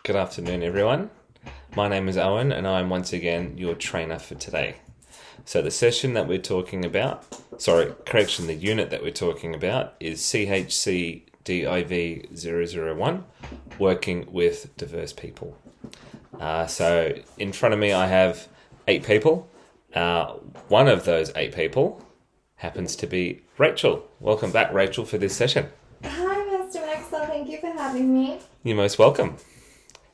Good afternoon, everyone. My name is Owen, and I'm once again your trainer for today. So the session that we're talking about, the unit that we're talking about is CHC DIV 001, working with diverse people. So in front of me I have 8 people. One of those 8 people happens to be Rachel. Welcome back, Rachel, for this session. Hi, Mr. Maxwell. Thank you for having me. You're most welcome.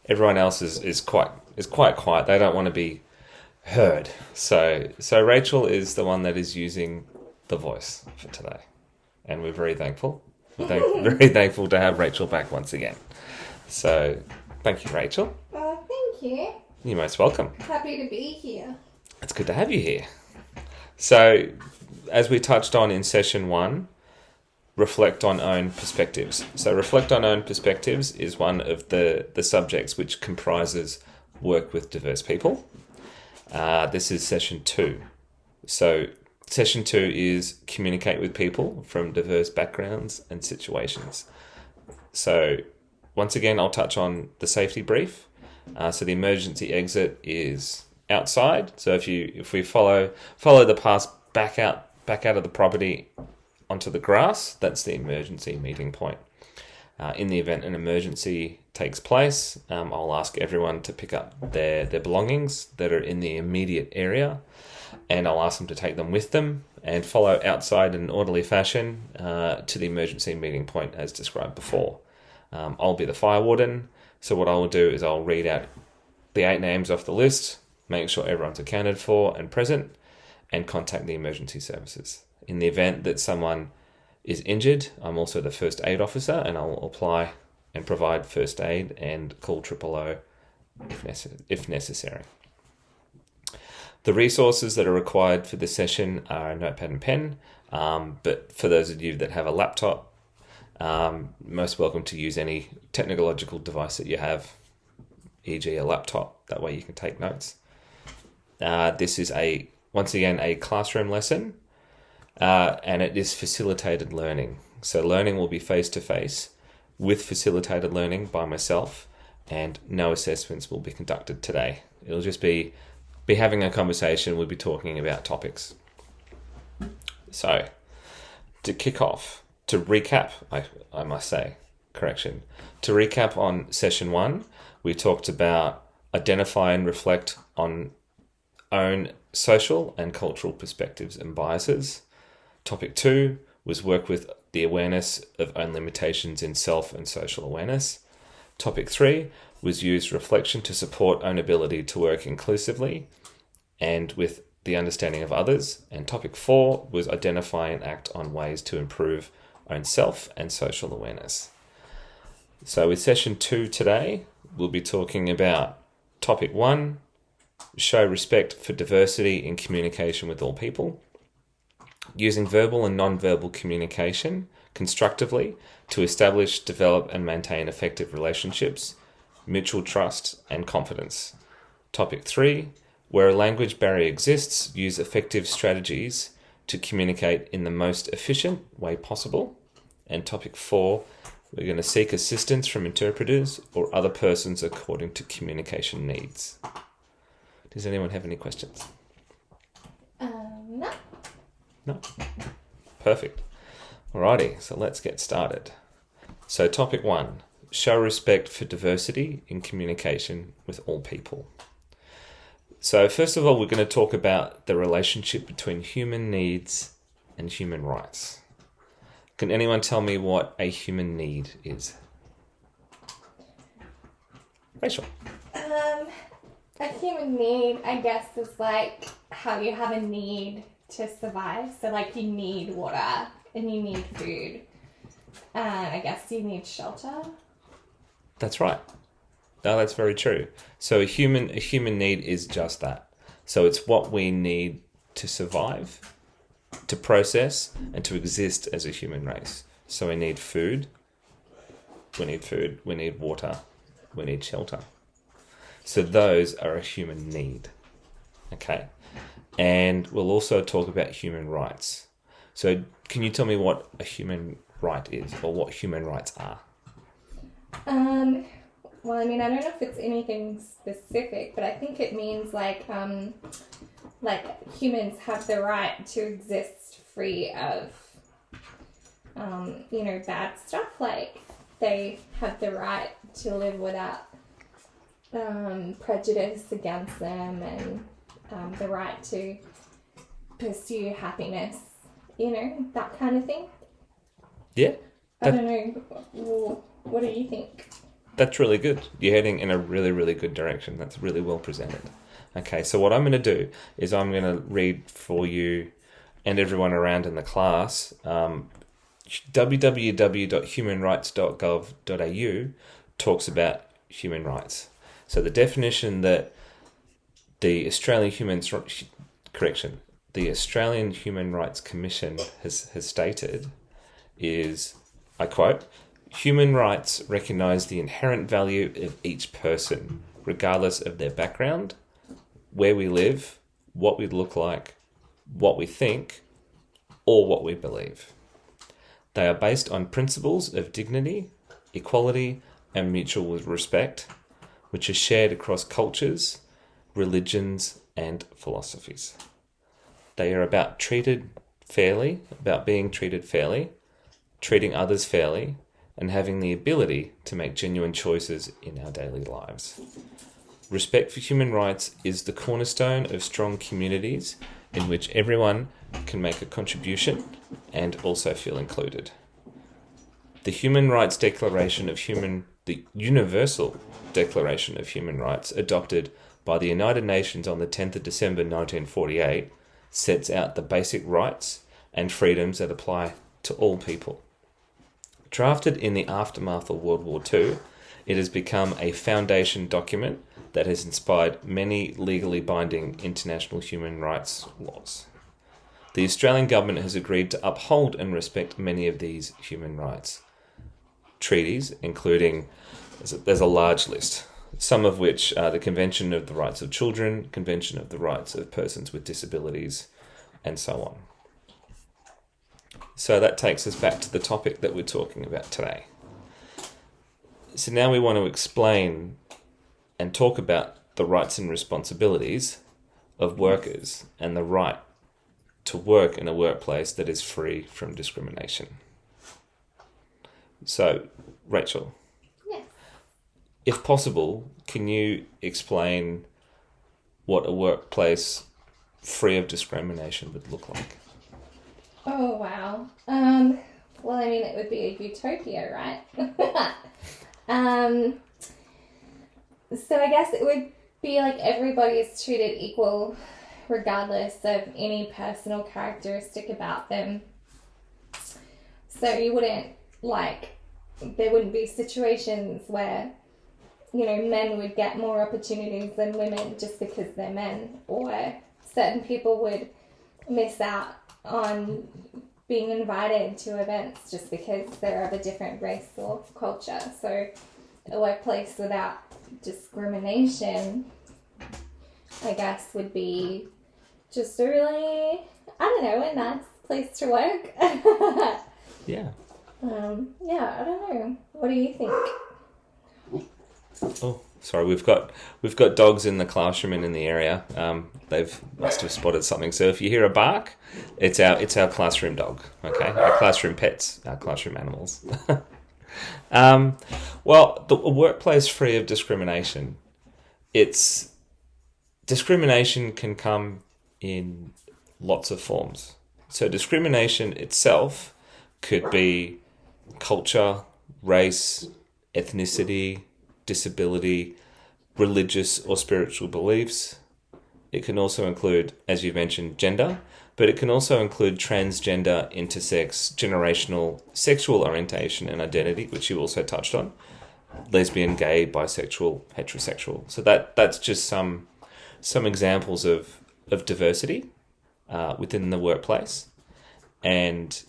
Everyone else is quite quiet. They don't want to be heard. So Rachel is the one that is using the voice for today, and we're very thankful. Very thankful to have Rachel back once again. So thank you, Rachel. Thank you. You're most welcome. Happy to be here. It's good to have you here. So, as we touched on in session 1, reflect on own perspectives. So reflect on own perspectives is one of the subjects which comprises work with diverse people. This is session 2. So session 2 is communicate with people from diverse backgrounds and situations. So once again, I'll touch on the safety brief. So the emergency exit is outside. So if we follow the path back out of the property onto the grass, that's the emergency meeting point. In the event an emergency takes place, I'll ask everyone to pick up their belongings that are in the immediate area, and I'll ask them to take them with them and follow outside in an orderly fashion to the emergency meeting point as described before. I'll be the fire warden, so what I will do is I'll read out the 8 names off the list, make sure everyone's accounted for and present, and contact the emergency services. In the event that someone is injured, I'm also the first aid officer, and I'll apply and provide first aid and call 000 if necessary. The resources that are required for this session are a notepad and pen, but for those of you that have a laptop, most welcome to use any technological device that you have, e.g. a laptop. That way you can take notes. This is once again a classroom lesson. And it is facilitated learning. So learning will be face-to-face with facilitated learning by myself, and no assessments will be conducted today. It'll just be having a conversation. We'll be talking about topics. So to kick off, to recap, I must say, to recap on session 1, we talked about identify and reflect on own social and cultural perspectives and biases. Topic 2 was work with the awareness of own limitations in self and social awareness. Topic 3 was use reflection to support own ability to work inclusively and with the understanding of others. And topic 4 was identify and act on ways to improve own self and social awareness. So with session 2 today, we'll be talking about topic 1, show respect for diversity in communication with all people. Using verbal and non-verbal communication constructively to establish, develop and maintain effective relationships, mutual trust and confidence. Topic 3, where a language barrier exists, use effective strategies to communicate in the most efficient way possible. And topic 4, we're going to seek assistance from interpreters or other persons according to communication needs. Does anyone have any questions? No. No? Perfect. Alrighty, so let's get started. So topic 1, show respect for diversity in communication with all people. So first of all, we're going to talk about the relationship between human needs and human rights. Can anyone tell me what a human need is? Rachel. A human need, I guess, is like how you have a need to survive. So like you need water and you need food. I guess you need shelter. That's right. No, that's very true. So a human need is just that. So it's what we need to survive, to process, and to exist as a human race. So we need food, we need water, we need shelter. So those are a human need. Okay. And we'll also talk about human rights. So can you tell me what a human right is, or what human rights are? Well, I mean, I don't know if it's anything specific, but I think it means like humans have the right to exist free of, bad stuff. Like they have the right to live without prejudice against them, and the right to pursue happiness, that kind of thing. Yeah. I don't know. Well, what do you think? That's really good. You're heading in a really, really good direction. That's really well presented. Okay, so what I'm going to do is I'm going to read for you and everyone around in the class www.humanrights.gov.au talks about human rights. So the definition that the Australian Human Rights Commission has stated is, I quote, "Human rights recognise the inherent value of each person, regardless of their background, where we live, what we look like, what we think, or what we believe. They are based on principles of dignity, equality, and mutual respect, which are shared across cultures, religions, and philosophies. They are about being treated fairly, treating others fairly, and having the ability to make genuine choices in our daily lives. Respect for human rights is the cornerstone of strong communities in which everyone can make a contribution and also feel included. The Universal Declaration of Human Rights, adopted by the United Nations on the 10th of December 1948, sets out the basic rights and freedoms that apply to all people. Drafted in the aftermath of World War II, it has become a foundation document that has inspired many legally binding international human rights laws. The Australian government has agreed to uphold and respect many of these human rights treaties, including, there's a large list, some of which are the Convention of the Rights of Children, Convention of the Rights of Persons with Disabilities, and so on. So that takes us back to the topic that we're talking about today. So now we want to explain and talk about the rights and responsibilities of workers and the right to work in a workplace that is free from discrimination. So, Rachel, Yes. if possible, can you explain what a workplace free of discrimination would look like? Oh, wow. Well, I mean, it would be a utopia, right? So I guess it would be like everybody is treated equal regardless of any personal characteristic about them. So you wouldn't, there wouldn't be situations where, men would get more opportunities than women just because they're men, or certain people would miss out on being invited to events just because they're of a different race or culture. So a workplace without discrimination, I guess, would be just a really, a nice place to work. Yeah. I don't know. What do you think? Oh, sorry, we've got dogs in the classroom and in the area. Must have spotted something. So if you hear a bark, it's our classroom dog. Okay, our classroom pets, our classroom animals. Well, a workplace free of discrimination. Discrimination can come in lots of forms. So discrimination itself could be culture, race, ethnicity, disability, religious or spiritual beliefs. It can also include, as you mentioned, gender, but it can also include transgender, intersex, generational, sexual orientation and identity, which you also touched on, lesbian, gay, bisexual, heterosexual. So that's just some examples of diversity within the workplace, and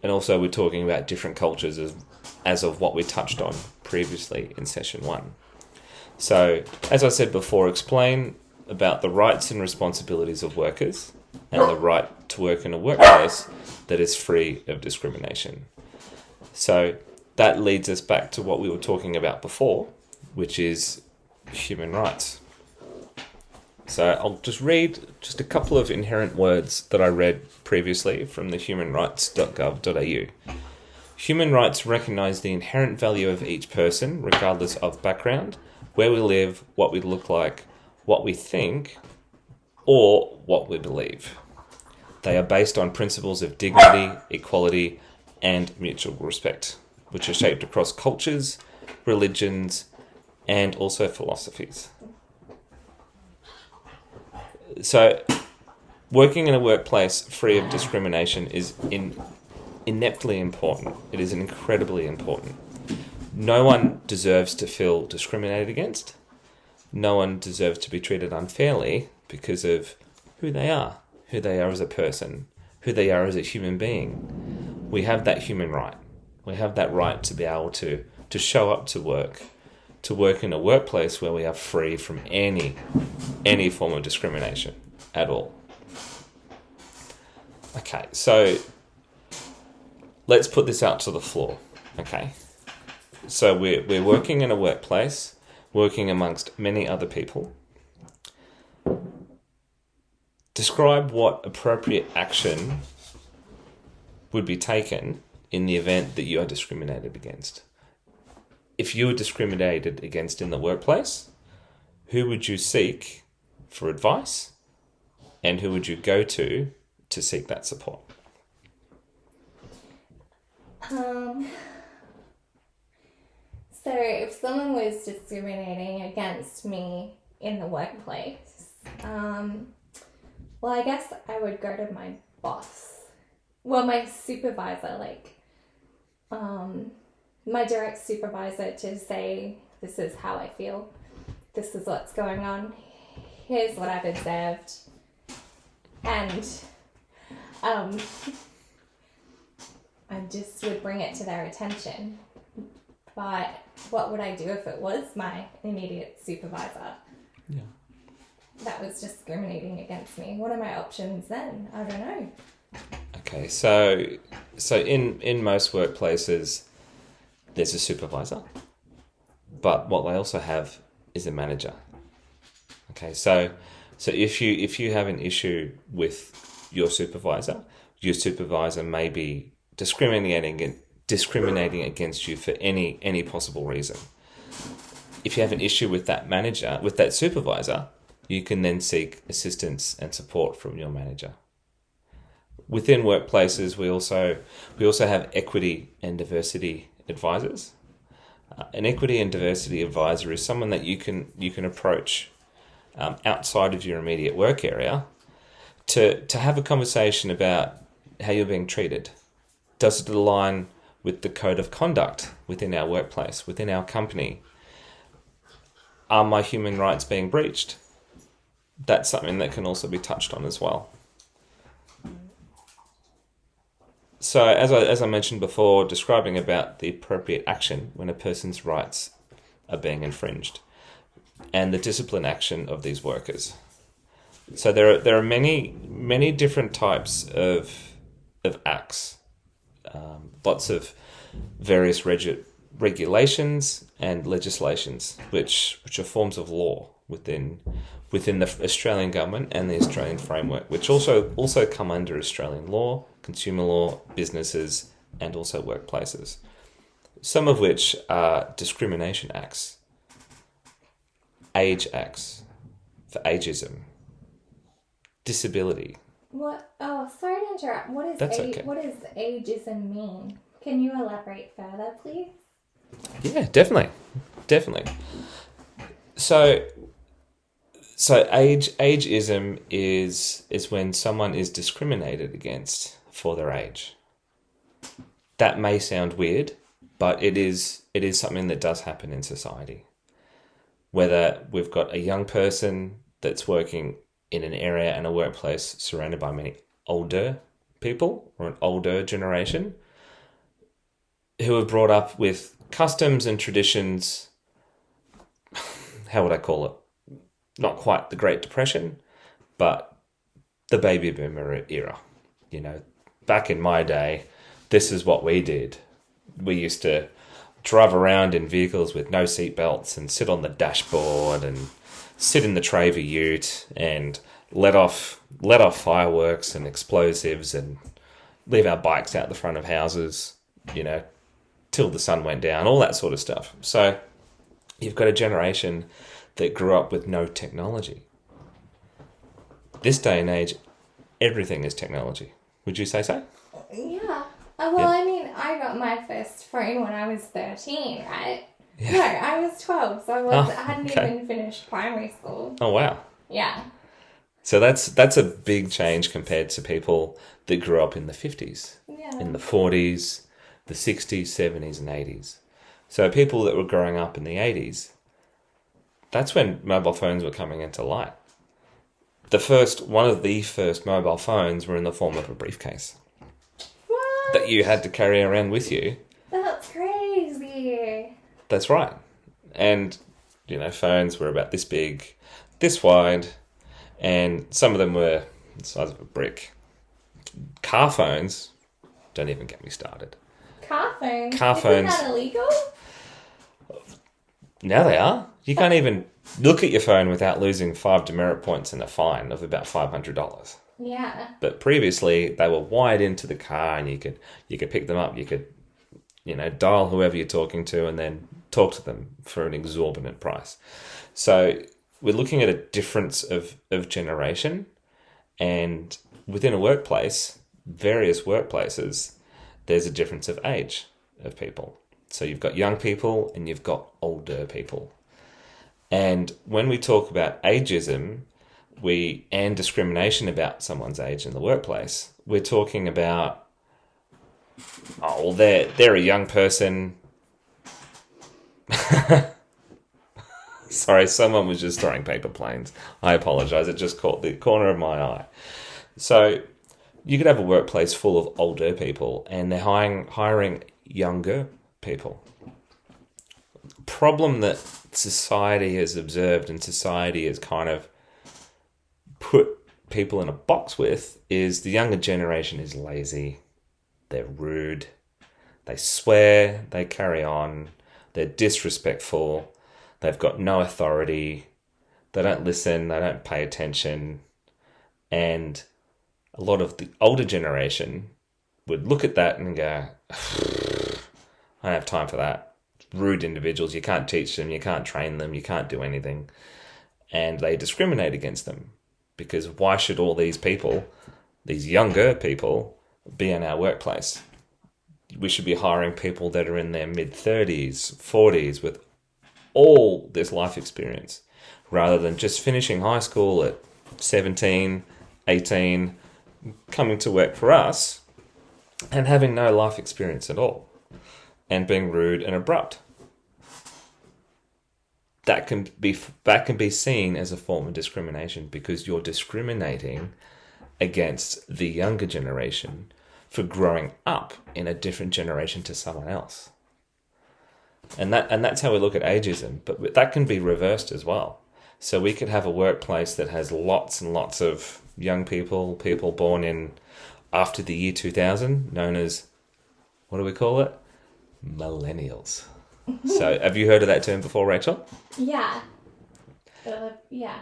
also we're talking about different cultures as of what we touched on previously in session 1. So, as I said before, explain about the rights and responsibilities of workers and the right to work in a workplace that is free of discrimination. So that leads us back to what we were talking about before, which is human rights. So I'll just read just a couple of inherent words that I read previously from the humanrights.gov.au. Human rights recognise the inherent value of each person, regardless of background, where we live, what we look like, what we think, or what we believe. They are based on principles of dignity, equality, and mutual respect, which are shaped across cultures, religions, and also philosophies. So, working in a workplace free of discrimination is ineptly important. It is incredibly important. No one deserves to feel discriminated against. No one deserves to be treated unfairly because of who they are as a person, who they are as a human being. We have that human right. We have that right to be able to show up to work in a workplace where we are free from any form of discrimination at all. Okay, so let's put this out to the floor, okay? So we're working in a workplace, working amongst many other people. Describe what appropriate action would be taken in the event that you are discriminated against. If you were discriminated against in the workplace, who would you seek for advice, and who would you go to seek that support? So if someone was discriminating against me in the workplace, well, I guess I would go to my boss. Well, my supervisor, my direct supervisor, to say, this is how I feel. This is what's going on. Here's what I've observed. And I just would bring it to their attention. But what would I do if it was my immediate supervisor? Yeah. That was discriminating against me. What are my options then? I don't know. Okay, so in most workplaces, there's a supervisor, but what they also have is a manager. Okay, so if you have an issue with your supervisor may be discriminating against you for any possible reason. If you have an issue with that manager, with that supervisor, you can then seek assistance and support from your manager. Within workplaces, we also have equity and diversity advisors. An equity and diversity advisor is someone that you can approach outside of your immediate work area to have a conversation about how you're being treated. Does it align with the code of conduct within our workplace, within our company? Are my human rights being breached? That's something that can also be touched on as well. So as I mentioned before, describing about the appropriate action when a person's rights are being infringed and the discipline action of these workers. So there are many different types of acts, lots of various regulations and legislations which are forms of law within the Australian government and the Australian framework, which also come under Australian law, consumer law, businesses, and also workplaces. Some of which are discrimination acts, age acts for ageism, disability. What? Oh, sorry to interrupt. What does ageism mean? Can you elaborate further, please? Yeah, definitely. So ageism is when someone is discriminated against for their age. That may sound weird, but it is something that does happen in society. Whether we've got a young person that's working in an area and a workplace surrounded by many older people or an older generation who are brought up with customs and traditions, how would I call it? Not quite the Great Depression, but the baby boomer era. You know, back in my day, this is what we did. We used to drive around in vehicles with no seat belts and sit on the dashboard and sit in the Traver ute and let off fireworks and explosives and leave our bikes out the front of houses, till the sun went down, all that sort of stuff. So you've got a generation that grew up with no technology. This day and age, everything is technology. Would you say so? Yeah. Well, I mean, I got my first phone when I was 13, right? Yeah. No, I was 12, so I hadn't even finished primary school. Oh, wow. Yeah. So that's a big change compared to people that grew up in the 50s, in the 40s, the 60s, 70s, and 80s. So people that were growing up in the 80s, that's when mobile phones were coming into light. One of the first mobile phones were in the form of a briefcase. What? That you had to carry around with you. That's crazy. That's right. And, phones were about this big, this wide, and some of them were the size of a brick. Car phones, don't even get me started. Car phones? Isn't that illegal? Now they are. You can't even look at your phone without losing 5 demerit points and a fine of about $500. Yeah. But previously, they were wired into the car, and you could pick them up. You could, dial whoever you're talking to, and then talk to them for an exorbitant price. So we're looking at a difference of generation, and within a workplace, various workplaces, there's a difference of age of people. So you've got young people and you've got older people. And when we talk about ageism, and discrimination about someone's age in the workplace, we're talking about, they're a young person. Sorry, someone was just throwing paper planes. I apologize. It just caught the corner of my eye. So you could have a workplace full of older people and they're hiring younger people. Problem that society has observed and society has kind of put people in a box with is the younger generation is lazy, they're rude, they swear, they carry on, they're disrespectful, they've got no authority, they don't listen, they don't pay attention, and a lot of the older generation would look at that and go, I don't have time for that. Rude individuals, you can't teach them, you can't train them, you can't do anything. And they discriminate against them. Because why should all these people, these younger people, be in our workplace? We should be hiring people that are in their mid-30s, 40s, with all this life experience, rather than just finishing high school at 17, 18, coming to work for us, and having no life experience at all, and being rude and abrupt. That can be seen as a form of discrimination because you're discriminating against the younger generation for growing up in a different generation to someone else. And that's how we look at ageism, but that can be reversed as well. So we could have a workplace that has lots and lots of young people born in after the year 2000, known as, what do we call it? Millennials. So have you heard of that term before, Rachel? Yeah. Yeah.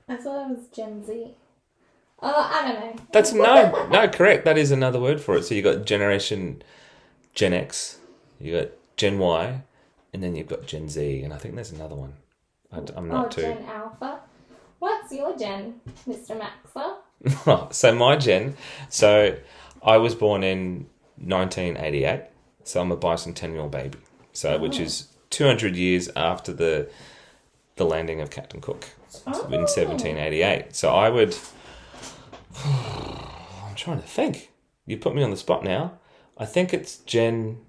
I thought it was Gen Z. Oh, I don't know. That's no, correct. That is another word for it. So you got generation Gen X, you got Gen Y, and then you've got Gen Z, and I think there's another one. I'm not too. Gen Alpha. What's your gen, Mr. Maxwell? So my gen. So I was born in 1988. So I'm a bicentennial baby. So which is 200 years after the landing of Captain Cook in 1788. So I would. I'm trying to think. You put me on the spot now. I think it's Gen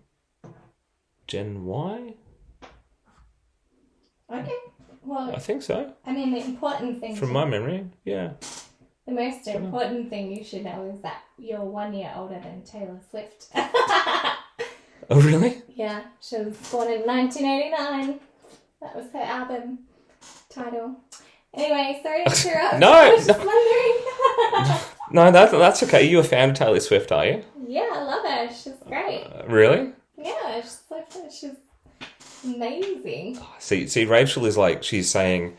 Y. Okay. Well, I think so. I mean, the important thing... From my memory, yeah. The most important thing you should know is that you're 1 year older than Taylor Swift. Oh, really? Yeah, she was born in 1989. That was her album title. Anyway, sorry to interrupt. I was just wondering. No, that's okay. You a fan of Taylor Swift, are you? Yeah, I love her. She's great. Really? Yeah, she's Amazing. See, Rachel is like, she's saying,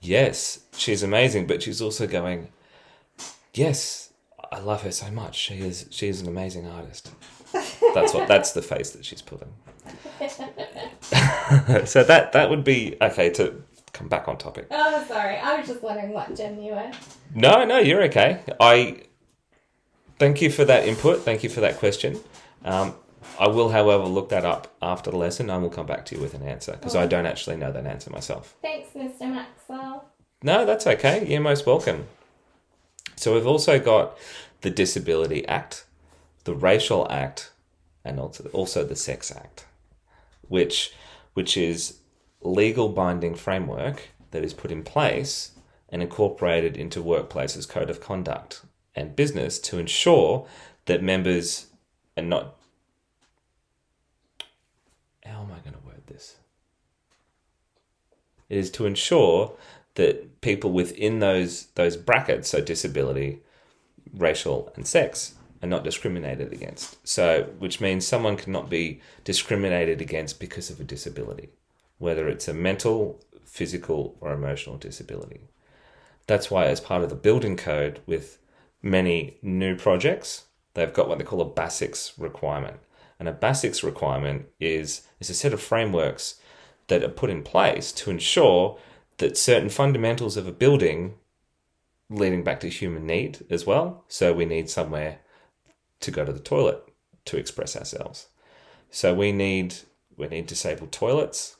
yes, she's amazing, but she's also going, yes, I love her so much. She is an amazing artist. That's the face that she's putting. So that would be okay to come back on topic. Oh, sorry. I was just wondering what gem you were. No, you're okay. I thank you for that input. Thank you for that question. I will, however, look that up after the lesson. I will come back to you with an answer because I don't actually know that answer myself. Thanks, Mr. Maxwell. No, that's okay. You're most welcome. So we've also got the Disability Act, the Racial Act, and also the Sex Act, which is legal binding framework that is put in place and incorporated into workplaces' code of conduct and business to ensure that members are not... How am I going to word this? It is to ensure that people within those brackets, so disability, racial, and sex, are not discriminated against. So, which means someone cannot be discriminated against because of a disability, whether it's a mental, physical, or emotional disability. That's why, as part of the building code with many new projects, they've got what they call a BASICS requirement. And a BASICS requirement is a set of frameworks that are put in place to ensure that certain fundamentals of a building, leading back to human need as well. So we need somewhere to go to the toilet to express ourselves. So we need disabled toilets,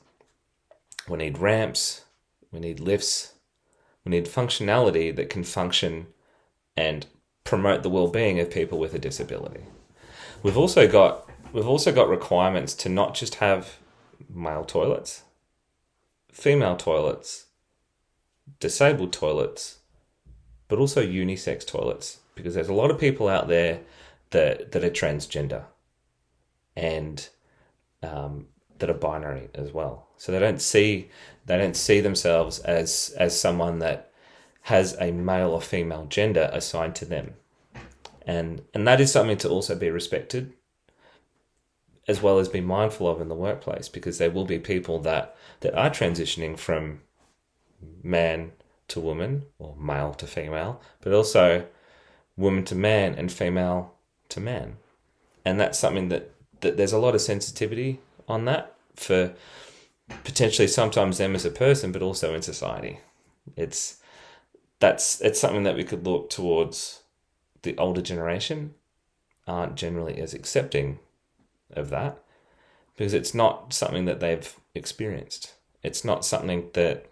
we need ramps, we need lifts, we need functionality that can function and promote the well-being of people with a disability. We've also got requirements to not just have male toilets, female toilets, disabled toilets, but also unisex toilets, because there's a lot of people out there that are transgender and that are binary as well. So they don't see themselves as someone that has a male or female gender assigned to them. And that is something to also be respected, as well as be mindful of in the workplace, because there will be people that are transitioning from man to woman or male to female, but also woman to man and female to man. And that's something that there's a lot of sensitivity on that for potentially sometimes them as a person, but also in society. It's something that we could look towards. The older generation aren't generally as accepting of that because it's not something that they've experienced. It's not something that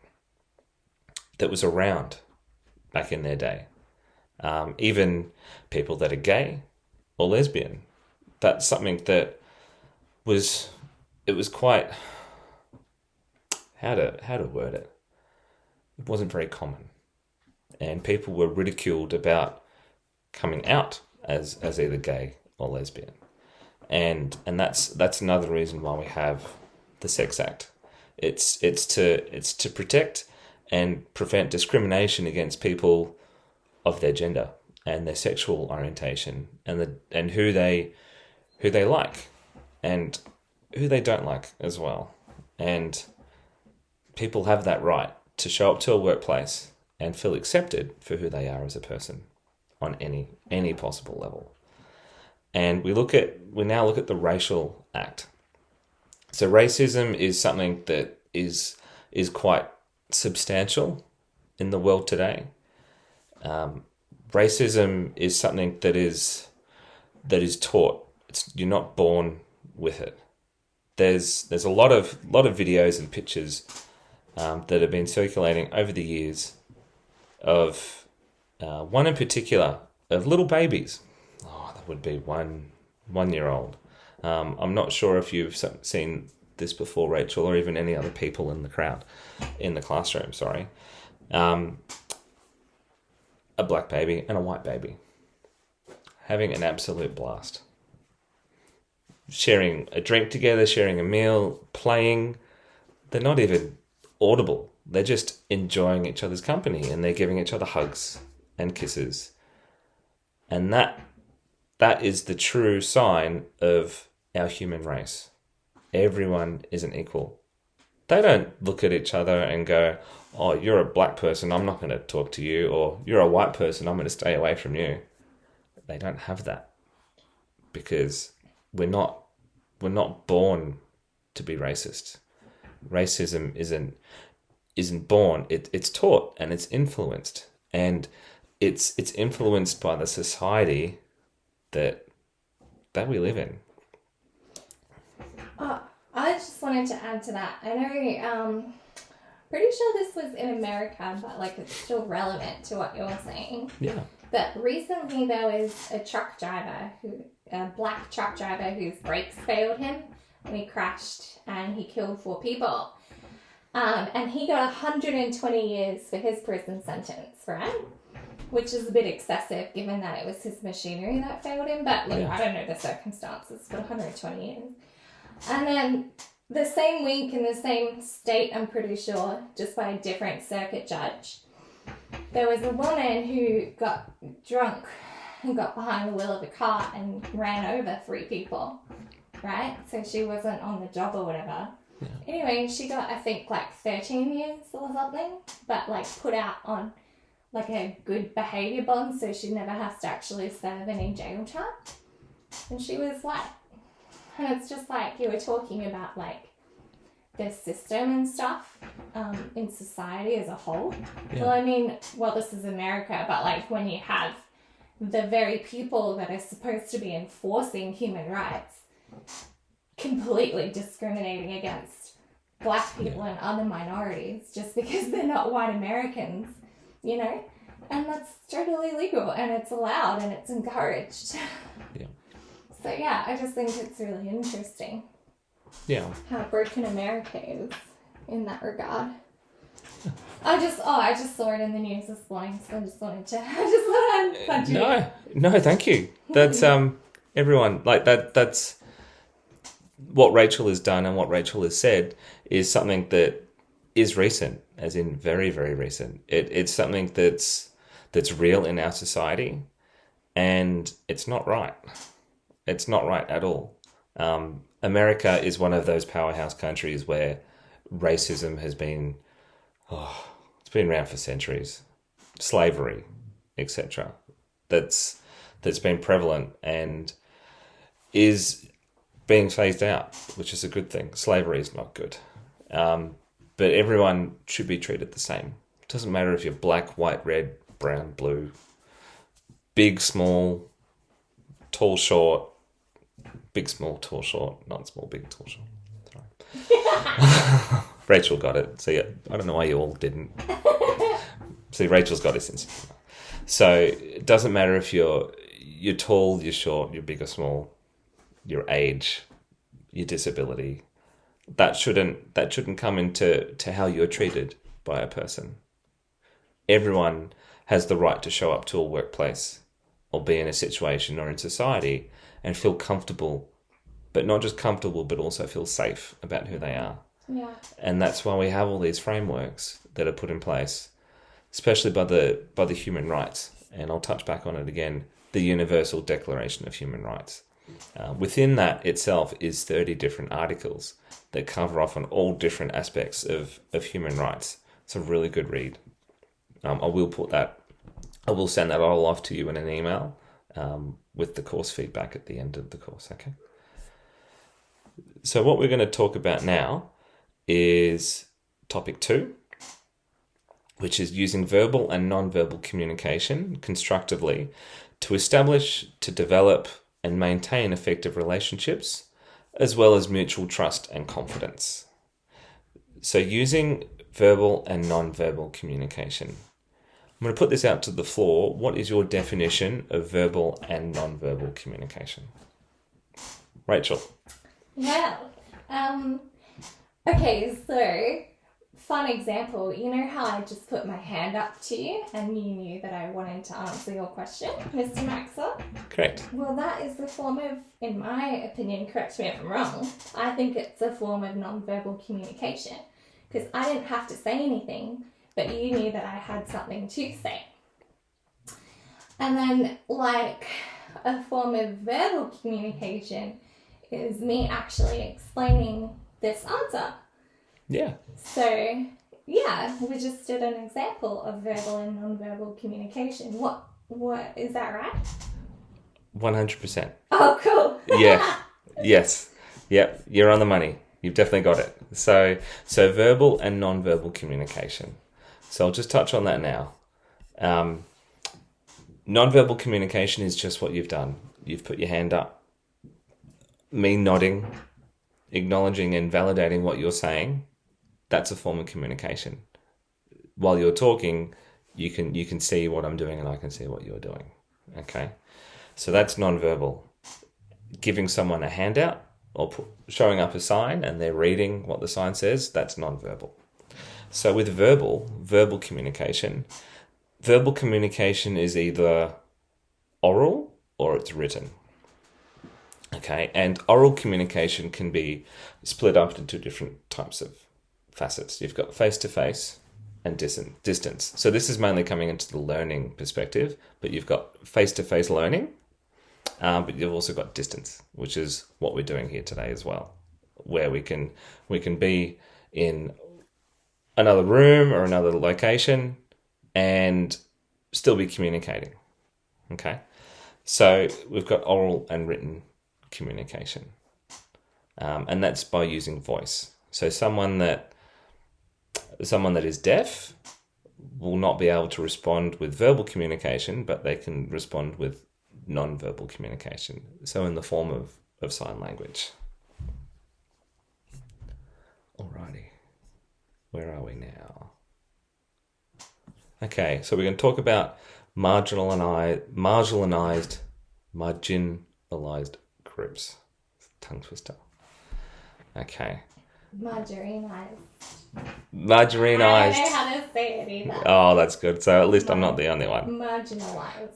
was around back in their day. Even people that are gay or lesbian, that's something that was quite, how to word it? It wasn't very common, and people were ridiculed about coming out as either gay or lesbian, and that's another reason why we have the Sex Act. It's to protect and prevent discrimination against people of their gender and their sexual orientation and who they like and who they don't like as well. And people have that right to show up to a workplace and feel accepted for who they are as a person on any possible level. And we now look at the Racial Act. So racism is something that is quite substantial in the world today. Racism is something that is taught. You're not born with it. There's a lot of videos and pictures that have been circulating over the years of one in particular of little babies. Oh, that would be 1 year old. I'm not sure if you've seen this before, Rachel, or even any other people in the classroom. Sorry, a black baby and a white baby having an absolute blast, sharing a drink together, sharing a meal, playing. They're not even audible. They're just enjoying each other's company, and they're giving each other hugs and kisses. And that is the true sign of our human race. Everyone is an equal They don't look at each other and go, oh, you're a black person, I'm not going to talk to you, or you're a white person, I'm going to stay away from you. They don't have that because we're not born to be racist. Racism isn't born. It's taught and it's influenced, and it's influenced by the society that we live in. Oh, I just wanted to add to that. I know, pretty sure this was in America, but like it's still relevant to what you're saying. Yeah. But recently there was a black truck driver whose brakes failed him and he crashed and he killed 4 people. And he got 120 years for his prison sentence, right? Which is a bit excessive given that it was his machinery that failed him. But look, I don't know the circumstances, but 120 years. And then the same week in the same state, I'm pretty sure, just by a different circuit judge, there was a woman who got drunk and got behind the wheel of a car and ran over 3 people, right? So she wasn't on the job or whatever. Yeah. Anyway, she got, I think, like 13 years or something, but like put out on like a good behaviour bond, so she never has to actually serve any jail time. And she was white. And it's just like you were talking about like the system and stuff in society as a whole. Yeah. Well, I mean, this is America, but like when you have the very people that are supposed to be enforcing human rights completely discriminating against black people and other minorities just because they're not white Americans, you know? And that's totally legal and it's allowed and it's encouraged. Yeah. So yeah, I just think it's really interesting. Yeah. How broken America is in that regard. I just saw it in the news this morning, so I just wanted to No, thank you. That's everyone like that's what Rachel has done and what Rachel has said is something that is recent, as in very, very recent. It's something that's real in our society, and it's not right. It's not right at all. America is one of those powerhouse countries where racism has been, it's been around for centuries. Slavery, etc. That's been prevalent and is being phased out, which is a good thing. Slavery is not good. But everyone should be treated the same. It doesn't matter if you're black, white, red, brown, blue, big, small, tall, short, big, small, tall, short, not small, big, tall, short. Sorry. Rachel got it. See, I don't know why you all didn't. See, Rachel's got it since. So it doesn't matter if you're tall, you're short, you're big or small, your age, your disability. That shouldn't come into how you're treated by a person. Everyone has the right to show up to a workplace or be in a situation or in society and feel comfortable, but not just comfortable, but also feel safe about who they are. Yeah. And that's why we have all these frameworks that are put in place, especially by the human rights. And I'll touch back on it again, the Universal Declaration of Human Rights. Within that itself is 30 different articles that cover off on all different aspects of human rights. It's a really good read. I will send that all off to you in an email with the course feedback at the end of the course, okay? So what we're going to talk about now is topic 2, which is using verbal and non-verbal communication constructively to establish, to develop, and maintain effective relationships, as well as mutual trust and confidence. So using verbal and non-verbal communication. I'm going to put this out to the floor. What is your definition of verbal and non-verbal communication? Rachel. Yeah. Okay, so fun example. You know how I just put my hand up to you and you knew that I wanted to answer your question, Mr. Maxwell? Correct. Well, that is the form of, in my opinion, correct me if I'm wrong, I think it's a form of non-verbal communication because I didn't have to say anything, but you knew that I had something to say. And then, like, a form of verbal communication is me actually explaining this answer. Yeah. So, yeah, we just did an example of verbal and non-verbal communication. What is that right? 100%. Oh, cool. Yeah. Yes. Yep. You're on the money. You've definitely got it. So verbal and non-verbal communication. So I'll just touch on that now. Non-verbal communication is just what you've done. You've put your hand up. Me nodding, acknowledging and validating what you're saying. That's a form of communication. While you're talking, you can see what I'm doing and I can see what you're doing. Okay? So that's non-verbal. Giving someone a handout or showing up a sign and they're reading what the sign says, that's non-verbal. So with verbal communication is either oral or it's written. Okay, and oral communication can be split up into different types of facets. You've got face-to-face and distance. So this is mainly coming into the learning perspective, but you've got face-to-face learning, but you've also got distance, which is what we're doing here today as well, where we can be in another room or another location and still be communicating. Okay, so we've got oral and written communication, and that's by using voice. So someone that is deaf will not be able to respond with verbal communication, but they can respond with non-verbal communication, so in the form of sign language. Alrighty, where are we now? Okay, so we're going to talk about marginalized groups. Tongue twister. Okay. Margarinized. Margarinized. I don't know how to say it either. Oh, that's good. So at least I'm not the only one. Marginalized.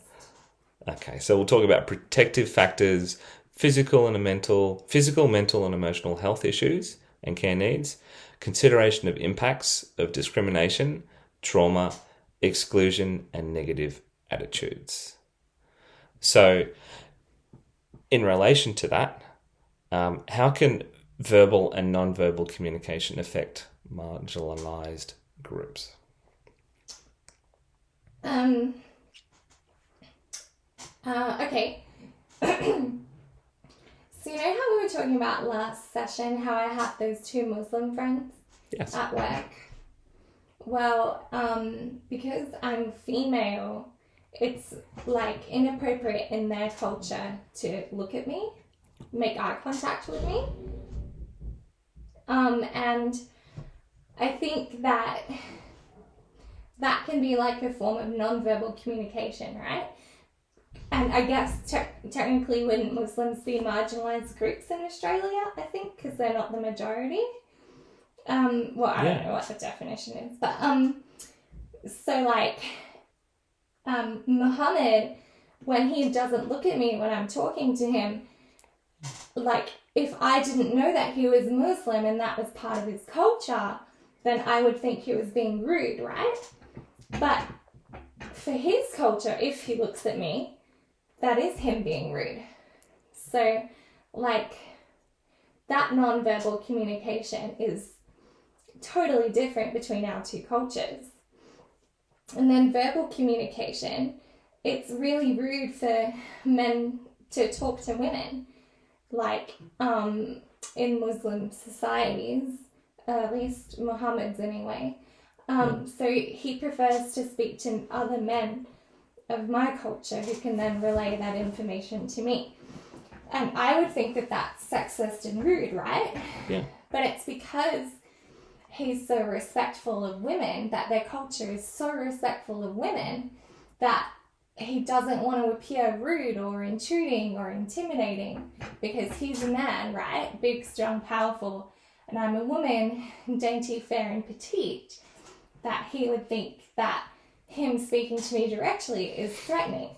Okay, so we'll talk about protective factors, physical, mental, and emotional health issues and care needs, consideration of impacts of discrimination, trauma, exclusion, and negative attitudes. So, in relation to that, how can verbal and non-verbal communication affect marginalized groups? Okay. So you know how we were talking about last session, how I have those two Muslim friends at work? Well, because I'm female, it's like inappropriate in their culture to look at me, make eye contact with me. And I think that can be like a form of non-verbal communication, right? And I guess technically wouldn't Muslims be marginalised groups in Australia, I think, because they're not the majority. Well, I don't know what the definition is, but so like Muhammad, when he doesn't look at me when I'm talking to him, like if I didn't know that he was Muslim and that was part of his culture, then I would think he was being rude, right? But for his culture, if he looks at me, that is him being rude. So, like, that non-verbal communication is totally different between our two cultures. And then verbal communication, it's really rude for men to talk to women. Like, in Muslim societies, at least Muhammad's anyway. So he prefers to speak to other men of my culture who can then relay that information to me. And I would think that that's sexist and rude, right? Yeah. But it's because he's so respectful of women, that their culture is so respectful of women, that he doesn't want to appear rude or intruding or intimidating, because he's a man, right? Big, strong, powerful, and I'm a woman, dainty, fair, and petite, that he would think that him speaking to me directly is threatening.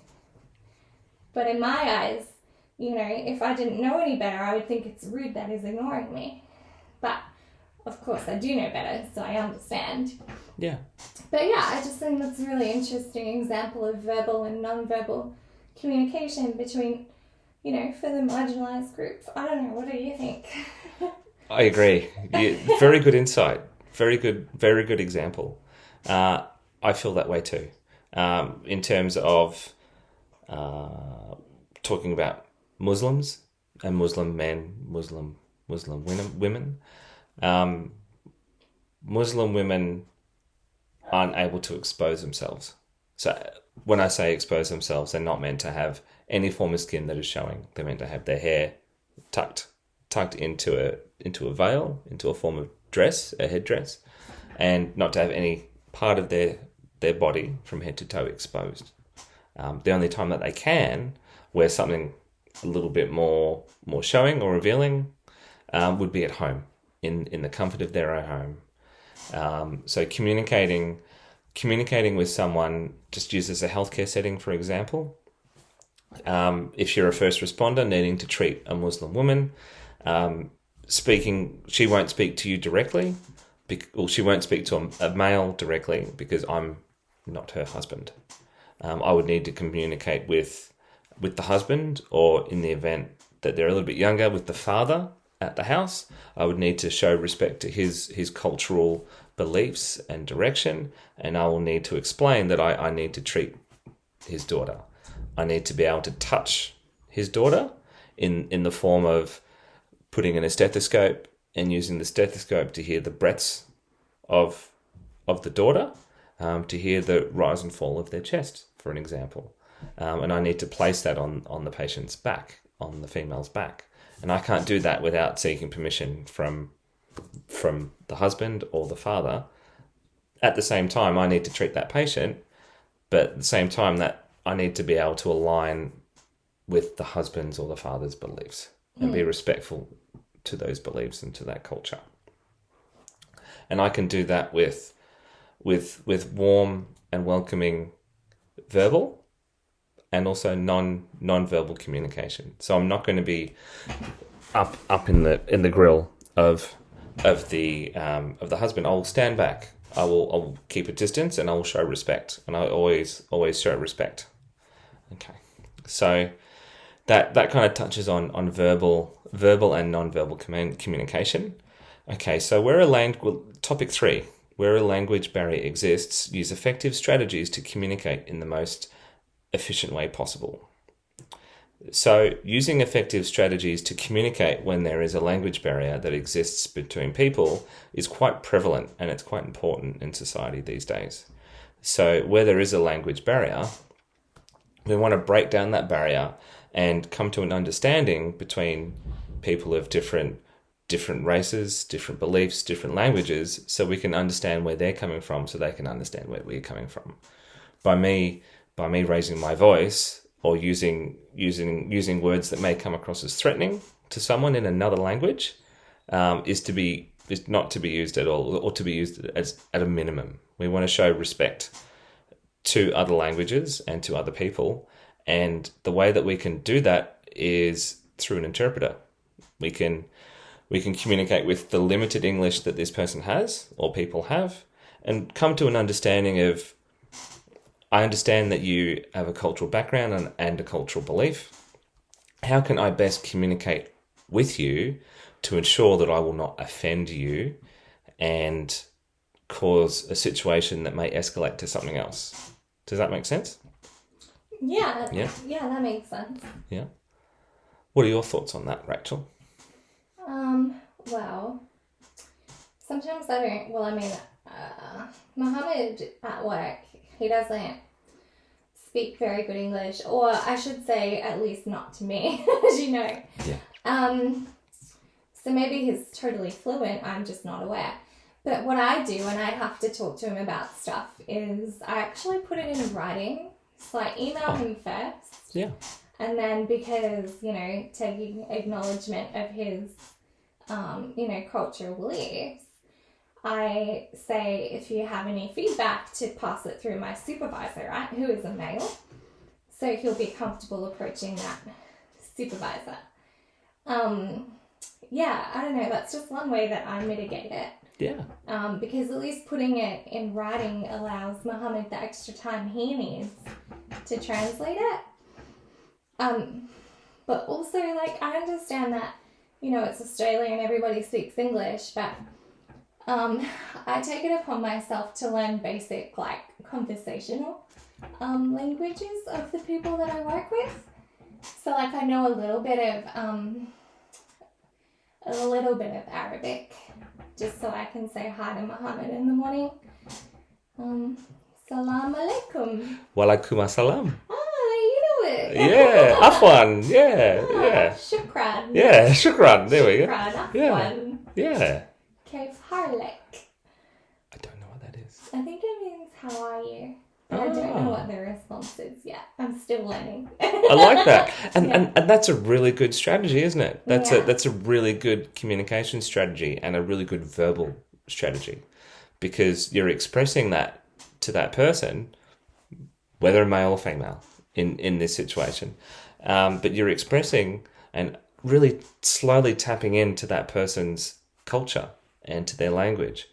But in my eyes, you know, if I didn't know any better, I would think it's rude that he's ignoring me. But of course I do know better, so I understand. Yeah. But yeah, I just think that's a really interesting example of verbal and non-verbal communication between, you know, for the marginalised groups. I don't know, what do you think? I agree. Very good insight. Very good example. I feel that way too. In terms of talking about Muslims and Muslim men, Muslim women. Muslim women aren't able to expose themselves. So when I say expose themselves, they're not meant to have any form of skin that is showing. They're meant to have their hair tucked into a veil, into a form of dress, a headdress, and not to have any part of their body from head to toe exposed. The only time that they can wear something a little bit more showing or revealing would be at home, in the comfort of their own home. So communicating with someone, just use as a healthcare setting, for example. If you're a first responder needing to treat a Muslim woman, she won't speak to you directly, or she won't speak to a male directly because I'm not her husband. I would need to communicate with the husband, or in the event that they're a little bit younger, with the father at the house. I would need to show respect to his cultural beliefs and direction, and I will need to explain that I need to treat his daughter. I need to be able to touch his daughter in the form of putting in a stethoscope and using the stethoscope to hear the breaths of the daughter, to hear the rise and fall of their chest, for an example. And I need to place that on the patient's back, on the female's back. And I can't do that without seeking permission from the husband or the father. At the same time, I need to treat that patient, but at the same time that I need to be able to align with the husband's or the father's beliefs and be respectful to those beliefs and to that culture. And I can do that with warm and welcoming verbal and also non-verbal communication. So I'm not going to be up in the grill of the husband. I'll stand back. I'll keep a distance, and I will show respect. And I always show respect. Okay, so that kind of touches on verbal and non-verbal communication. Okay, so topic 3, where a language barrier exists, use effective strategies to communicate in the most efficient way possible. So using effective strategies to communicate when there is a language barrier that exists between people is quite prevalent, and it's quite important in society these days. So where there is a language barrier, we want to break down that barrier and come to an understanding between people of different races, different beliefs, different languages, so we can understand where they're coming from, so they can understand where we're coming from. By me raising my voice or using words that may come across as threatening to someone in another language, is not to be used at all, or to be used as at a minimum. We want to show respect to other languages and to other people, and the way that we can do that is through an interpreter. We can communicate with the limited English that this person has or people have, and come to an understanding of, I understand that you have a cultural background and a cultural belief. How can I best communicate with you to ensure that I will not offend you and cause a situation that may escalate to something else? Does that make sense? Yeah, that makes sense. Yeah. What are your thoughts on that, Rachel? Well, sometimes I don't, Mohammed at work, he doesn't speak very good English, or I should say, at least not to me, as you know. Yeah. So maybe he's totally fluent, I'm just not aware. But what I do when I have to talk to him about stuff is I actually put it in writing. So I email him first. Yeah. And then because, taking acknowledgement of his, cultural beliefs, I say, if you have any feedback, to pass it through my supervisor, right, who is a male. So he'll be comfortable approaching that supervisor. I don't know, that's just one way that I mitigate it. Yeah. Because at least putting it in writing allows Mohammed the extra time he needs to translate it. But also, I understand that you know, it's Australia and everybody speaks English, but I take it upon myself to learn basic, like, conversational languages of the people that I work with. So, like, I know a little bit of Arabic, just so I can say hi to Muhammad in the morning. Salam alaikum. Walaikum assalam. You know it. Yeah, afwan. Yeah. Shukran. Yeah, shukran. There we go. Shukran, afwan. Yeah. Kaif harlek. I don't know what that is. I think it means how are you? But I don't know what the response is yet. I'm still learning. I like that. And that's a really good strategy, isn't it? That's a really good communication strategy and a really good verbal strategy, because you're expressing that to that person, whether male or female in this situation. But you're expressing and really slowly tapping into that person's culture and to their language.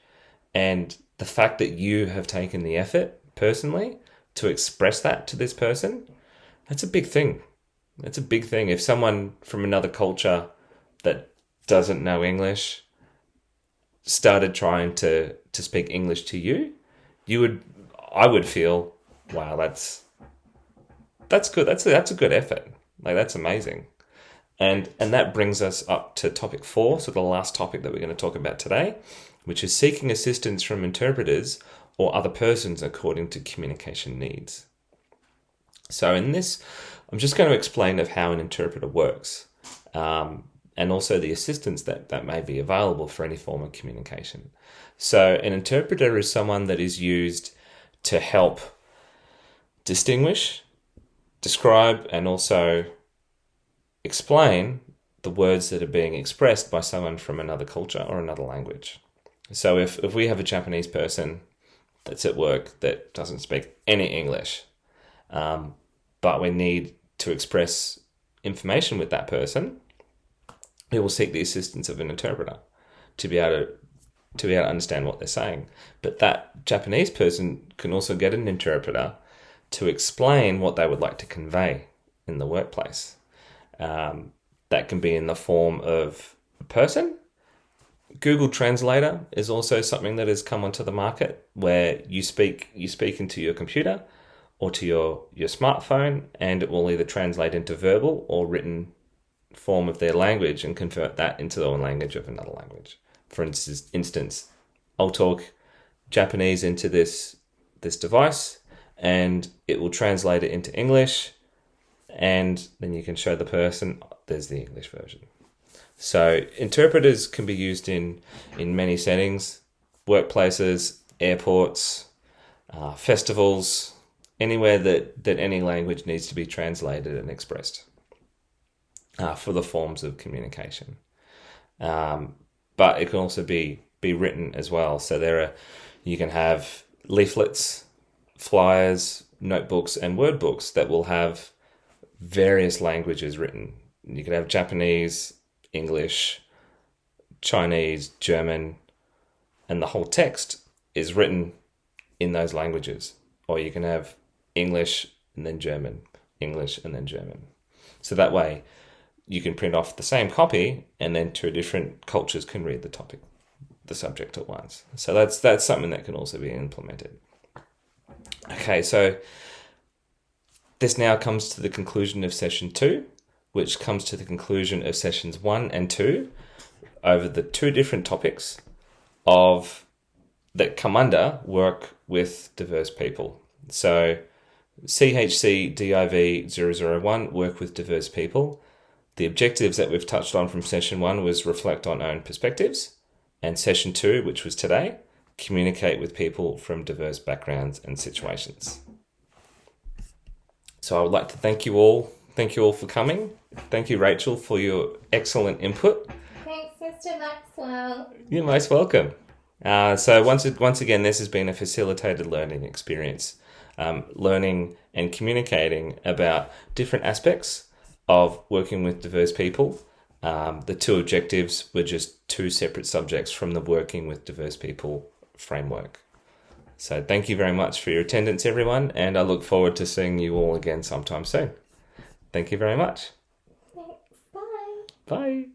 And the fact that you have taken the effort personally to express that to this person, that's a big thing. That's a big thing. If someone from another culture that doesn't know English started trying to speak English to you, I would feel, wow, that's good. That's a good effort. Like, that's amazing. And that brings us up to topic 4, so the last topic that we're going to talk about today, which is seeking assistance from interpreters or other persons according to communication needs. So in this, I'm just going to explain of how an interpreter works, and also the assistance that may be available for any form of communication. So an interpreter is someone that is used to help distinguish, describe, and also explain the words that are being expressed by someone from another culture or another language. So if we have a Japanese person that's at work that doesn't speak any English, but we need to express information with that person, we will seek the assistance of an interpreter to be able to understand what they're saying. But that Japanese person can also get an interpreter to explain what they would like to convey in the workplace. That can be in the form of a person. Google Translator is also something that has come onto the market, where you speak into your computer or to your smartphone, and it will either translate into verbal or written form of their language and convert that into the language of another language. For instance, I'll talk Japanese into this device, and it will translate it into English, and then you can show the person, there's the English version. So interpreters can be used in many settings: workplaces, airports, festivals, anywhere that any language needs to be translated and expressed for the forms of communication. But it can also be written as well. So you can have leaflets, flyers, notebooks, and word books that will have various languages written. You could have Japanese, English, Chinese, German, and the whole text is written in those languages. Or you can have English and then German, English and then German. So that way you can print off the same copy, and then two different cultures can read the subject at once. So that's something that can also be implemented. Okay, so this now comes to the conclusion of session 2, which comes to the conclusion of sessions 1 and 2 over the 2 different topics that come under work with diverse people. So CHC DIV 001, work with diverse people. The objectives that we've touched on from session 1 was reflect on own perspectives, and session 2, which was today, communicate with people from diverse backgrounds and situations. So I would like to thank you all. Thank you all for coming. Thank you, Rachel, for your excellent input. Thanks, Mr. Maxwell. You're most welcome. So once again, this has been a facilitated learning experience, learning and communicating about different aspects of working with diverse people. The 2 objectives were just 2 separate subjects from the working with diverse people framework. So thank you very much for your attendance, everyone, and I look forward to seeing you all again sometime soon. Thank you very much. Thanks. Bye. Bye.